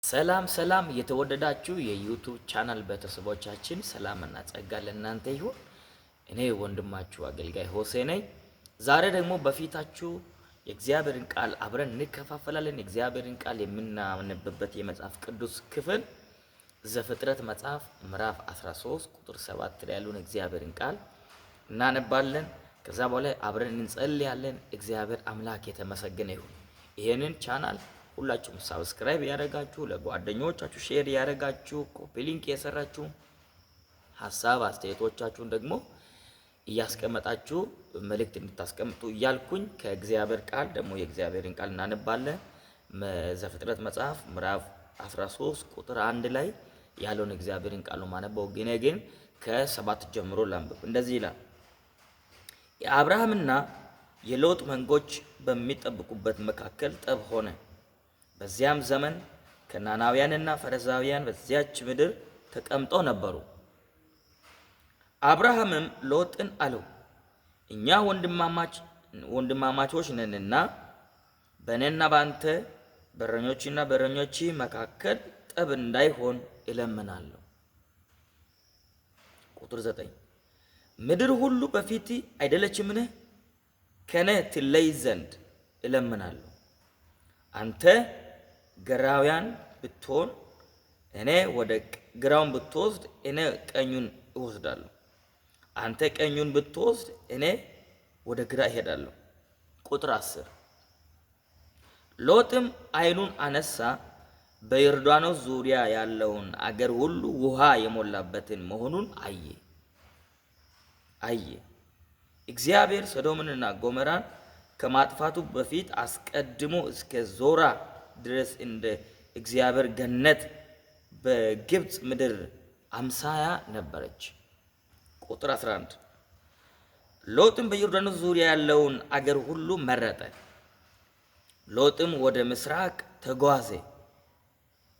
ሰላም ሰላም የተወደዳችሁ የዩቲዩብ ቻናል ቤተሰቦቻችን ሰላምና ጸጋ ለእናንተ ይሁን። እኔ ወንድማችሁ አገልጋይ ሆሴ ነኝ። ዛሬ ደግሞ በፊታችሁ የእግዚአብሔርን ቃል አብረን እንከፋፈላለን። የእግዚአብሔርን ቃል የምናነብበት የመጽሐፍ ቅዱስ ክፍል ዘፍጥረት መጽሐፍ ምዕራፍ 13 ቁጥር 7 ላይ ያለውን እግዚአብሔርን ቃል እናነባለን። ከዛ በኋላ አብረን እንጸልያለን። እግዚአብሔር አምላክ የተመሰገነ ይሁን። ይሄንን ቻናል ሁላችሁም ሰብስክራይብ ያደረጋችሁ ለጓደኞቻችሁ ሼር ያደረጋችሁ ኮፒ ሊንክ የሰራችሁ ሐሳብ አስተያየቶቻችሁን ደግሞ እያስቀመጣችሁ መልእክት እንድታስቀምጡ እያልኩኝ ከእግዚአብሔር ቃል ደግሞ የእግዚአብሔርን ቃል እናነባለን። ዘፍጥረት መጽሐፍ ምዕራፍ 13 ቁጥር 1 ላይ ያለውን እግዚአብሔርን ቃል ማነበው ግን ከ7 ጀምሮ ላንብብ። እንደዚህ ይላል። የአብርሃምና የሎጥ መንጎች በሚጠብቁበት መካከል ጠብ ሆነ። በዚያም ዘመን ከናናውያንና ፈረዛውያን በዚያች ምድር ተቀምጠው ነበሩ። አብርሃምም ሎጥን አለው፣ እኛ ወንድማማቾች ነንና በእኔና በአንተ በረኞችና በረኞች መካከል ጠብ እንዳይሆን እለምናለሁ። ቁጥር 9 ምድር ሁሉ በፊት አይደለችምን? ከኔ ትለይ ዘንድ እለምናለሁ። አንተ ግራውያን ብትሆን እኔ ወደ ግራውን ብትወስድ እኔ ቀኙን እወስዳለሁ። አንተ ቀኙን ብትወስድ እኔ ወደ ግራ እሄዳለሁ። ቁጥር 10 ሎጥም ዓይኑን አነሳ፣ በዮርዳኖስ ዙሪያ ያለውን አገር ሁሉ ውሃ የሞላበትን መሆኑን አየ። እግዚአብሔር ሰዶምንና ጎሞራን ከማጥፋቱ በፊት አስቀድሞ እስከ ዞራ ድረስ እንደ እግዚአብሔር ገነት በግብፅ ምድር አምሳያ ነበረች። ቁጥር 11 ሎጥም በዮርዳኖስ ዙሪያ ያለውን አገር ሁሉ መረጠ። ሎጥም ወደ ምስራቅ ተጓዘ፣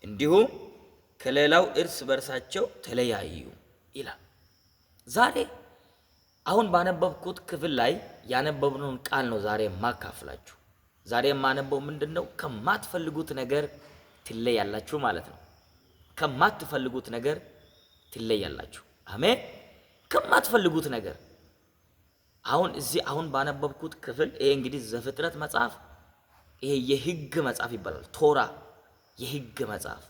እንዲሁም ከሌላው እርስ በርሳቸው ተለያዩ ይላል። ዛሬ አሁን ባነበብኩት ክፍል ላይ ያነበብነውን ቃል ነው ዛሬ ማካፍላችሁ። ዛሬ የማነበው ምንድነው? ከማትፈልጉት ነገር ትለያላችሁ ማለት ነው። ከማትፈልጉት ነገር ትለያላችሁ። አሜን። ከማትፈልጉት ነገር አሁን ባነበብኩት ክፍል ይሄ እንግዲህ ዘፍጥረት መጽሐፍ ይሄ የሕግ መጽሐፍ ይባላል። ቶራ የሕግ መጽሐፍ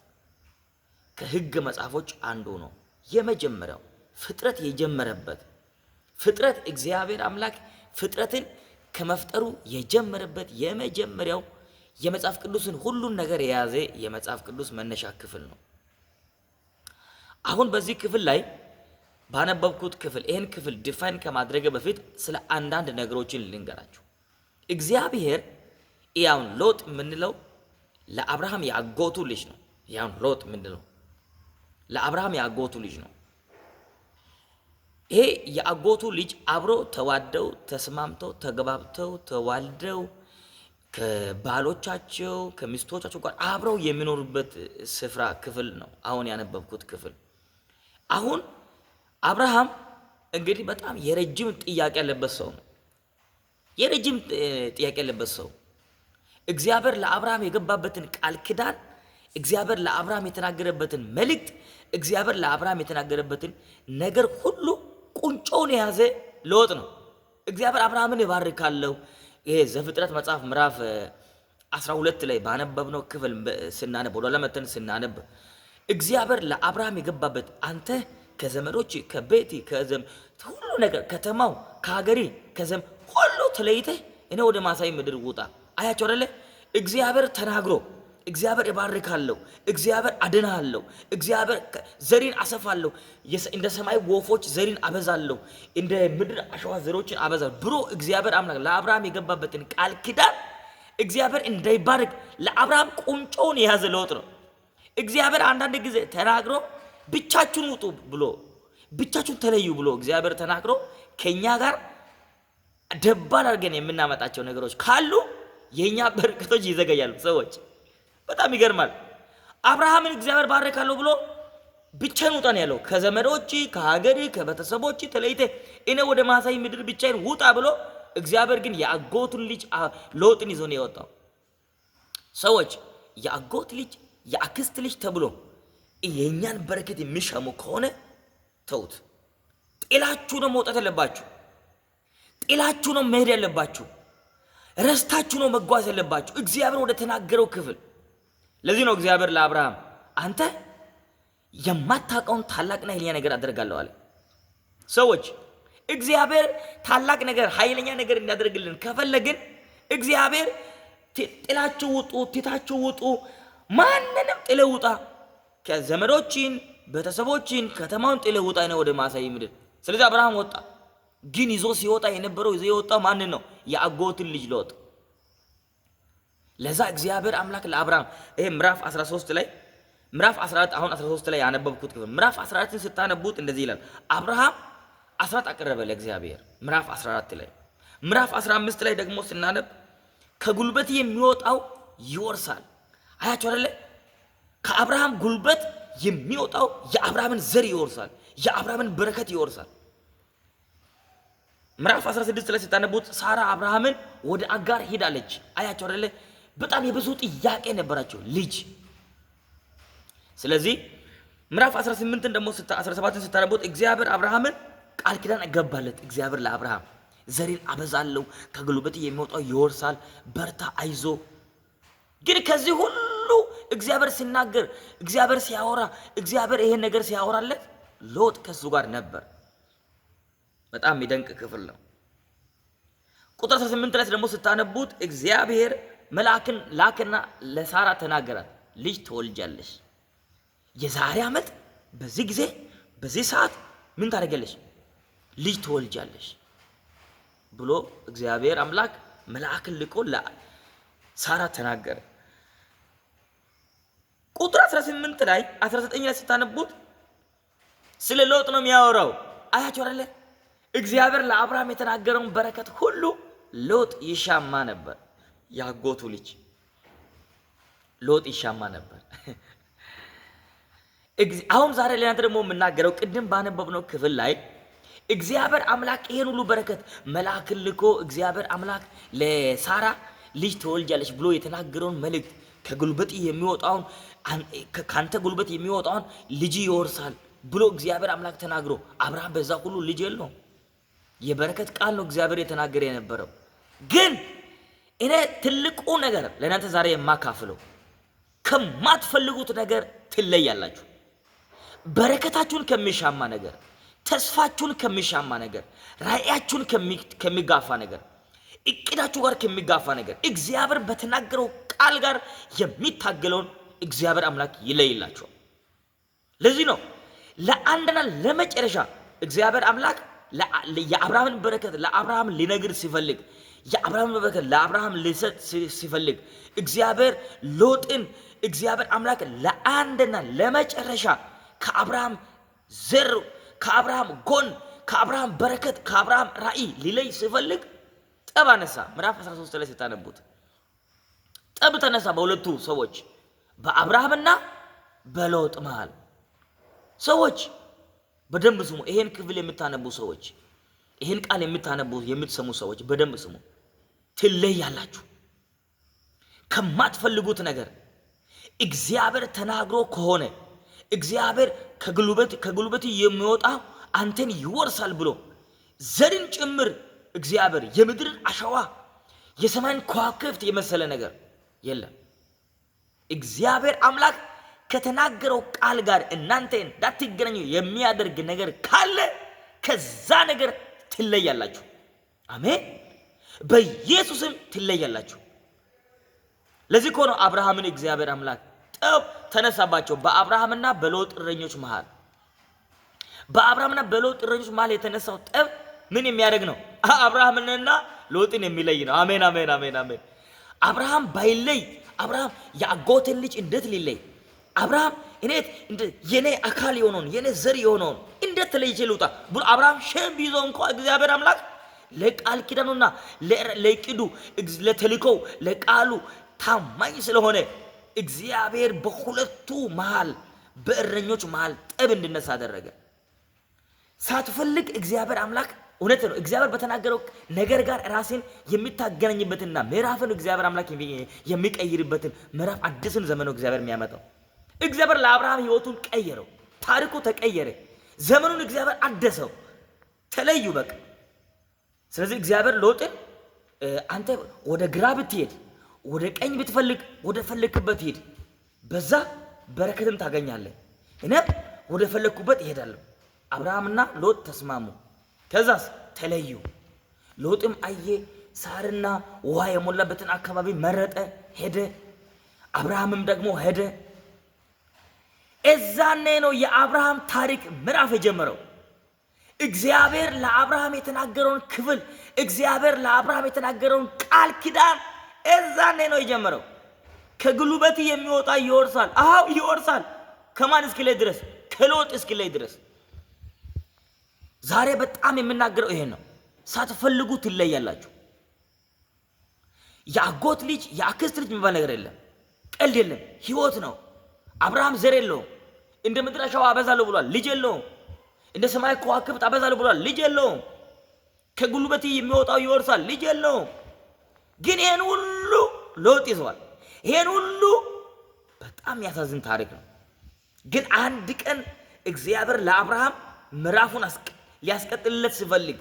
ከሕግ መጽሐፎች አንዱ ነው። የመጀመሪያው ፍጥረት የጀመረበት ፍጥረት እግዚአብሔር አምላክ ፍጥረትን ከመፍጠሩ የጀመረበት የመጀመሪያው የመጽሐፍ ቅዱስን ሁሉን ነገር የያዘ የመጽሐፍ ቅዱስ መነሻ ክፍል ነው። አሁን በዚህ ክፍል ላይ ባነበብኩት ክፍል ይህን ክፍል ዲፋይን ከማድረግ በፊት ስለ አንዳንድ ነገሮችን ልንገራችሁ። እግዚአብሔር ያውን ሎጥ የምንለው ለአብርሃም ያጎቱ ልጅ ነው። ያውን ሎጥ የምንለው ለአብርሃም ያጎቱ ልጅ ነው። ይሄ የአጎቱ ልጅ አብሮ ተዋደው ተስማምተው ተገባብተው ተዋልደው ከባሎቻቸው ከሚስቶቻቸው ጋር አብረው የሚኖሩበት ስፍራ ክፍል ነው አሁን ያነበብኩት ክፍል። አሁን አብርሃም እንግዲህ በጣም የረጅም ጥያቄ ያለበት ሰው ነው። የረጅም ጥያቄ ያለበት ሰው እግዚአብሔር ለአብርሃም የገባበትን ቃል ኪዳን፣ እግዚአብሔር ለአብርሃም የተናገረበትን መልእክት፣ እግዚአብሔር ለአብርሃም የተናገረበትን ነገር ሁሉ ቁንጮውን የያዘ ሎጥ ነው። እግዚአብሔር አብርሃምን እባርካለሁ። ይሄ ዘፍጥረት መጽሐፍ ምዕራፍ 12 ላይ ባነበብነው ክፍል ስናነብ ወደ ለመተን ስናነብ እግዚአብሔር ለአብርሃም የገባበት አንተ ከዘመዶች ከቤት ሁሉ ነገር ከተማው ከሀገሪ ከዘም ሁሉ ተለይተህ እኔ ወደ ማሳይ ምድር ውጣ። አያቸው አይደለ? እግዚአብሔር ተናግሮ እግዚአብሔር እባርካለሁ፣ እግዚአብሔር አድናለሁ፣ እግዚአብሔር ዘሪን አሰፋለሁ፣ እንደ ሰማይ ወፎች ዘሪን አበዛለሁ፣ እንደ ምድር አሸዋ ዘሮችን አበዛለሁ ብሎ እግዚአብሔር አምላክ ለአብርሃም የገባበትን ቃል ኪዳን እግዚአብሔር እንዳይባርክ ለአብርሃም ቁንጮውን የያዘ ሎጥ ነው። እግዚአብሔር አንዳንድ ጊዜ ተናግሮ ብቻችሁን ውጡ ብሎ ብቻችሁን ተለዩ ብሎ እግዚአብሔር ተናግሮ ከኛ ጋር ደባል አድርገን የምናመጣቸው ነገሮች ካሉ የኛ በረከቶች ይዘገያሉ። ሰዎች በጣም ይገርማል። አብርሃምን እግዚአብሔር ባረካለሁ ብሎ ብቻዬን ውጣ ነው ያለው። ከዘመዶች ከሀገር ከቤተሰቦች ተለይተ እኔ ወደ ማሳይ ምድር ብቻዬን ውጣ ብሎ እግዚአብሔር ግን የአጎቱን ልጅ ሎጥን ይዞ ነው የወጣው። ሰዎች የአጎት ልጅ የአክስት ልጅ ተብሎ የኛን በረከት የሚሻሙ ከሆነ ተውት። ጥላችሁ ነው መውጣት ያለባችሁ። ጥላችሁ ነው መሄድ ያለባችሁ። ረስታችሁ ነው መጓዝ ያለባችሁ እግዚአብሔር ወደ ተናገረው ክፍል። ለዚህ ነው እግዚአብሔር ለአብርሃም አንተ የማታውቀውን ታላቅና ኃይለኛ ነገር አደርጋለሁ አለ። ሰዎች እግዚአብሔር ታላቅ ነገር ኃይለኛ ነገር እንዲያደርግልን ከፈለግን እግዚአብሔር ጥላችሁ ውጡ፣ ትታችሁ ውጡ፣ ማንንም ጥለው ውጣ፣ ከዘመዶችን ቤተሰቦችን ከተማውን ጥለው ውጣ ነው ወደ ማሳይ ምድር። ስለዚህ አብርሃም ወጣ። ግን ይዞ ሲወጣ የነበረው ይዞ የወጣው ማንን ነው? የአጎትን ልጅ ሎጥ። ለዛ እግዚአብሔር አምላክ ለአብርሃም ይሄ ምዕራፍ 13 ላይ ምዕራፍ 14 አሁን 13 ላይ ያነበብኩት ክፍል ምዕራፍ 14ን ስታነቡት እንደዚህ ይላል። አብርሃም አስራት አቀረበ ለእግዚአብሔር ምዕራፍ 14 ላይ። ምዕራፍ 15 ላይ ደግሞ ስናነብ ከጉልበት የሚወጣው ይወርሳል። አያችሁ አይደለ? ከአብርሃም ጉልበት የሚወጣው የአብርሃምን ዘር ይወርሳል፣ የአብርሃምን በረከት ይወርሳል። ምዕራፍ 16 ላይ ስታነቡት ሳራ አብርሃምን ወደ አጋር ሄዳለች። አያችሁ አይደለ? በጣም የብዙ ጥያቄ ነበራቸው ልጅ። ስለዚህ ምዕራፍ 18ን ደግሞ 17ን ስታነቡት እግዚአብሔር አብርሃምን ቃል ኪዳን ገባለት። እግዚአብሔር ለአብርሃም ዘሬን አበዛለሁ፣ ከጉልበት የሚወጣው ይወርሳል፣ በርታ፣ አይዞ። ግን ከዚህ ሁሉ እግዚአብሔር ሲናገር፣ እግዚአብሔር ሲያወራ፣ እግዚአብሔር ይሄን ነገር ሲያወራለት ሎጥ ከሱ ጋር ነበር። በጣም የሚደንቅ ክፍል ነው። ቁጥር 18 ላይ ደግሞ ስታነቡት እግዚአብሔር መልአክን ላከና ለሳራ ተናገራት፣ ልጅ ትወልጃለሽ፣ የዛሬ ዓመት በዚህ ጊዜ በዚህ ሰዓት ምን ታደርጊያለሽ? ልጅ ትወልጃለሽ ብሎ እግዚአብሔር አምላክ መልአክን ልኮ ለሳራ ተናገረ። ቁጥር 18 ላይ 19 ላይ ስታነቡት ስለ ሎጥ ነው የሚያወራው። አያችሁ አይደለ? እግዚአብሔር ለአብርሃም የተናገረውን በረከት ሁሉ ሎጥ ይሻማ ነበር። ያጎቱ ልጅ ሎጥ ይሻማ ነበር። አሁን ዛሬ ለእናንተ ደግሞ የምናገረው ቅድም ባነበብነው ክፍል ላይ እግዚአብሔር አምላክ ይሄን ሁሉ በረከት መልአክን ልኮ እግዚአብሔር አምላክ ለሳራ ልጅ ትወልጃለች ብሎ የተናገረውን መልእክት ከጉልበት የሚወጣውን ካንተ ጉልበት የሚወጣውን ልጅ ይወርሳል ብሎ እግዚአብሔር አምላክ ተናግሮ አብርሃም በዛ ሁሉ ልጅ የለውም። የበረከት ቃል ነው እግዚአብሔር የተናገረ የነበረው። ግን እኔ ትልቁ ነገር ለእናንተ ዛሬ የማካፍለው ከማትፈልጉት ነገር ትለያላችሁ። በረከታችሁን ከሚሻማ ነገር፣ ተስፋችሁን ከሚሻማ ነገር፣ ራእያችሁን ከሚጋፋ ነገር፣ እቅዳችሁ ጋር ከሚጋፋ ነገር፣ እግዚአብሔር በተናገረው ቃል ጋር የሚታገለውን እግዚአብሔር አምላክ ይለይላችኋል። ለዚህ ነው ለአንድና ለመጨረሻ እግዚአብሔር አምላክ የአብርሃምን በረከት ለአብርሃም ሊነግር ሲፈልግ፣ የአብርሃምን በረከት ለአብርሃም ሊሰጥ ሲፈልግ እግዚአብሔር ሎጥን እግዚአብሔር አምላክ ለአንድና ለመጨረሻ ከአብርሃም ዘር፣ ከአብርሃም ጎን፣ ከአብርሃም በረከት፣ ከአብርሃም ራእይ ሊለይ ሲፈልግ ጠብ አነሳ። ምዕራፍ 13 ላይ ስታነቡት ጠብ ተነሳ በሁለቱ ሰዎች በአብርሃምና በሎጥ መሃል። ሰዎች በደንብ ስሙ። ይሄን ክፍል የምታነቡ ሰዎች፣ ይሄን ቃል የምታነቡ የምትሰሙ ሰዎች በደንብ ስሙ። ትለያላችሁ። ከማትፈልጉት ነገር እግዚአብሔር ተናግሮ ከሆነ እግዚአብሔር ከጉልበት የሚወጣ አንተን ይወርሳል ብሎ ዘርን ጭምር እግዚአብሔር የምድርን አሸዋ የሰማይን ከዋክብት የመሰለ ነገር የለም። እግዚአብሔር አምላክ ከተናገረው ቃል ጋር እናንተ እንዳትገናኙ የሚያደርግ ነገር ካለ ከዛ ነገር ትለያላችሁ። አሜን። በኢየሱስም ትለያላችሁ። ለዚህ ነው አብርሃምን እግዚአብሔር አምላክ ጠብ ተነሳባቸው በአብርሃምና በሎጥ እረኞች መሃል። በአብርሃምና በሎጥ እረኞች መሃል የተነሳው ጠብ ምን የሚያደርግ ነው? አብርሃምንና ሎጥን የሚለይ ነው። አሜን አሜን አሜን አሜን። አብርሃም ባይለይ አብርሃም የአጎትን ልጅ እንዴት ሊለይ? አብርሃም እኔት የኔ አካል የሆነውን የኔ ዘር የሆነውን እንዴት ተለይቼ ልውጣ ብሎ አብርሃም ሸም ቢዞ እንኳን እግዚአብሔር አምላክ ለቃል ኪዳኑና ለቅዱ ለተልኮው ለቃሉ ታማኝ ስለሆነ እግዚአብሔር በሁለቱ መሃል በእረኞች መሃል ጠብ እንዲነሳ አደረገ። ሳትፈልግ እግዚአብሔር አምላክ እውነት ነው። እግዚአብሔር በተናገረው ነገር ጋር ራስን የሚታገናኝበትና ምዕራፍን እግዚአብሔር አምላክ የሚቀይርበትን ምዕራፍ አዲስን ዘመን ነው እግዚአብሔር የሚያመጣው። እግዚአብሔር ለአብርሃም ህይወቱን ቀየረው። ታሪኩ ተቀየረ። ዘመኑን እግዚአብሔር አደሰው። ተለዩ በቃ። ስለዚህ እግዚአብሔር ሎጥን አንተ ወደ ግራ ብትሄድ ወደ ቀኝ ብትፈልግ ወደ ፈለክበት ሄድ፣ በዛ በረከትም ታገኛለህ፣ እኔም ወደ ፈለኩበት እሄዳለሁ። አብርሃምና ሎጥ ተስማሙ። ከዛስ ተለዩ። ሎጥም አየ ሳርና ውሃ የሞላበትን አካባቢ መረጠ፣ ሄደ። አብርሃምም ደግሞ ሄደ። እዛኔ ነው የአብርሃም ታሪክ ምዕራፍ የጀመረው። እግዚአብሔር ለአብርሃም የተናገረውን ክፍል፣ እግዚአብሔር ለአብርሃም የተናገረውን ቃል ኪዳን እዛኔ ነው የጀመረው። ከጉልበት የሚወጣ ይወርሳል። አዎ ይወርሳል። ከማን እስኪለይ ድረስ? ከሎጥ እስኪለይ ድረስ። ዛሬ በጣም የምናገረው ይሄን ነው። ሳትፈልጉ ትለያላችሁ። የአጎት ልጅ የአክስት ልጅ የሚባል ነገር የለም። ቀልድ የለም። ህይወት ነው። አብርሃም ዘር የለውም። እንደ ምድር አሸዋ አበዛለሁ ብሏል፣ ልጅ የለውም። እንደ ሰማይ ከዋክብት አበዛለሁ ብሏል፣ ልጅ የለውም። ከጉልበት የሚወጣው ይወርሳል፣ ልጅ የለውም። ግን ይሄን ሁሉ ሎጥ ይዟል። ይሄን ሁሉ በጣም ያሳዝን ታሪክ ነው። ግን አንድ ቀን እግዚአብሔር ለአብርሃም ምዕራፉን ሊያስቀጥልለት ሲፈልግ፣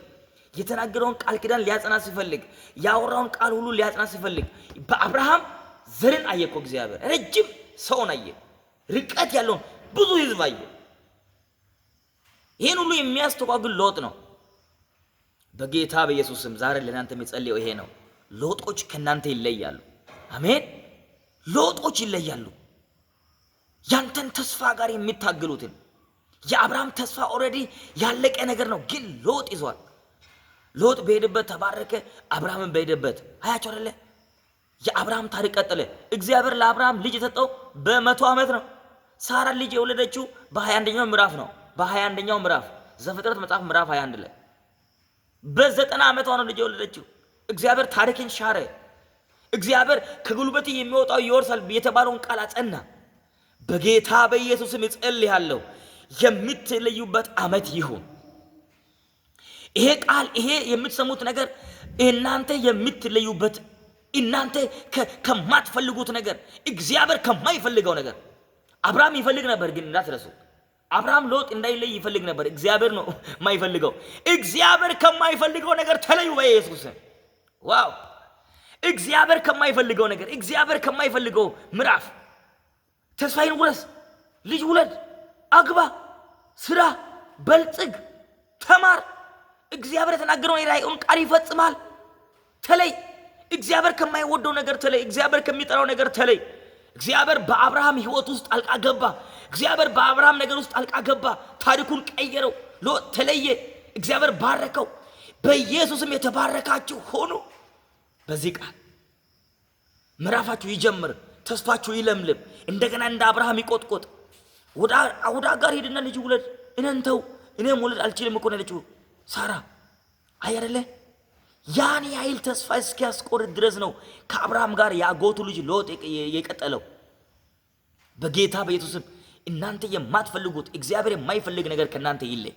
የተናገረውን ቃል ኪዳን ሊያጸና ሲፈልግ፣ ያወራውን ቃል ሁሉ ሊያጸና ሲፈልግ በአብርሃም ዘርን አየኮ። እግዚአብሔር ረጅም ሰውን አየ፣ ርቀት ያለውን ብዙ ህዝብ አየ። ይሄን ሁሉ የሚያስተጓጉል ሎጥ ነው። በጌታ በኢየሱስ ስም ዛሬ ለእናንተ የሚጸልየው ይሄ ነው። ሎጦች ከናንተ ይለያሉ። አሜን። ሎጦች ይለያሉ። ያንተን ተስፋ ጋር የሚታገሉትን። የአብርሃም ተስፋ ኦልሬዲ ያለቀ ነገር ነው፣ ግን ሎጥ ይዟል። ሎጥ በሄደበት ተባረከ፣ አብርሃምን በሄደበት። አያቸው አይደለ? የአብርሃም ታሪክ ቀጠለ። እግዚአብሔር ለአብርሃም ልጅ የሰጠው በ100 ዓመት ነው። ሳራ ልጅ የወለደችው በ21ኛው ምዕራፍ ነው። በ21ኛው ምዕራፍ ዘፍጥረት መጽሐፍ ምዕራፍ 21 ላይ በ90 ዓመቷ ነው ልጅ የወለደችው። እግዚአብሔር ታሪክን ሻረ። እግዚአብሔር ከጉልበት የሚወጣው ይወርሳል የተባለውን ቃል አጸና። በጌታ በኢየሱስም እጸልያለሁ የምትለዩበት ዓመት ይሁን። ይሄ ቃል ይሄ የምትሰሙት ነገር እናንተ የምትለዩበት፣ እናንተ ከማትፈልጉት ነገር፣ እግዚአብሔር ከማይፈልገው ነገር። አብርሃም ይፈልግ ነበር፣ ግን እንዳትረሱ። አብርሃም ሎጥ እንዳይለይ ይፈልግ ነበር። እግዚአብሔር ነው የማይፈልገው። እግዚአብሔር ከማይፈልገው ነገር ተለዩ በኢየሱስ። ዋው! እግዚአብሔር ከማይፈልገው ነገር፣ እግዚአብሔር ከማይፈልገው ምዕራፍ ተስፋዬን ውረስ፣ ልጅ ውለድ፣ አግባ፣ ስራ፣ በልጽግ፣ ተማር። እግዚአብሔር የተናገረውን የራእዩን ቃል ይፈጽማል። ተለይ። እግዚአብሔር ከማይወደው ነገር ተለይ። እግዚአብሔር ከሚጠራው ነገር ተለይ። እግዚአብሔር በአብርሃም ህይወት ውስጥ ጣልቃ ገባ። እግዚአብሔር በአብርሃም ነገር ውስጥ ጣልቃ ገባ። ታሪኩን ቀየረው። ሎጥ ተለየ። እግዚአብሔር ባረከው። በኢየሱስም የተባረካችሁ ሆኑ። በዚህ ቃል ምዕራፋችሁ ይጀምር። ተስፋችሁ ይለምልም። እንደገና እንደ አብርሃም ይቆጥቆጥ። ወደ አጋር ሄድና ልጅ ውለድ። እነንተው እኔ መውለድ አልችልም እኮ ነው ያለችው ሳራ። አይደለ? ያን ያህል ተስፋ እስኪያስቆርጥ ድረስ ነው ከአብርሃም ጋር የአጎቱ ልጅ ሎጥ የቀጠለው። በጌታ በኢየሱስም እናንተ የማትፈልጉት እግዚአብሔር የማይፈልግ ነገር ከናንተ ይለይ።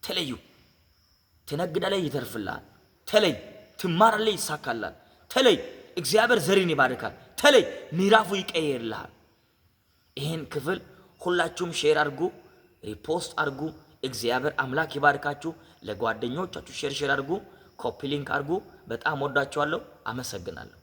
ተለዩ። ትነግዳለህ፣ ይተርፍልሃል። ተለይ። ትማራለህ፣ ይሳካልሃል። ተለይ። እግዚአብሔር ዘርን ይባርካል። ተለይ። ምዕራፉ ይቀየርልሃል። ይሄን ክፍል ሁላችሁም ሼር አድርጉ፣ ሪፖስት አድርጉ። እግዚአብሔር አምላክ ይባርካችሁ። ለጓደኞቻችሁ ሼር አድርጉ፣ ኮፒ ሊንክ አድርጉ። በጣም ወዳችኋለሁ። አመሰግናለሁ።